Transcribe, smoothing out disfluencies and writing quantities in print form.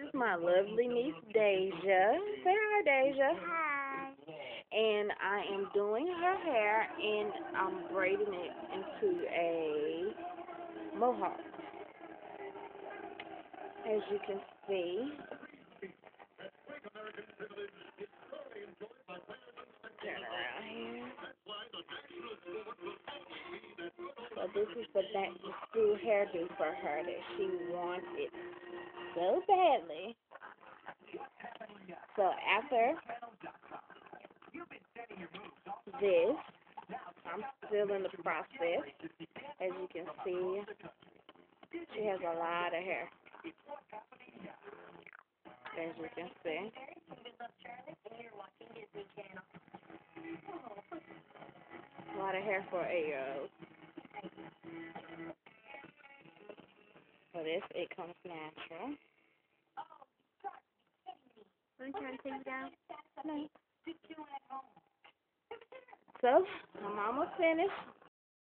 is my lovely niece Deja. Say hi, Deja. Hi. And I am doing her hair and I'm braiding it into a mohawk. As you can see, turn around here. So this is the back to school hairdo for her that she wanted so badly. So after this, I'm still in the process. As you can see, she has a lot of hair. As you can see, a lot of hair for an 8-year-old. So this, it comes natural. I'm trying to take you down. No. So, I'm almost finished.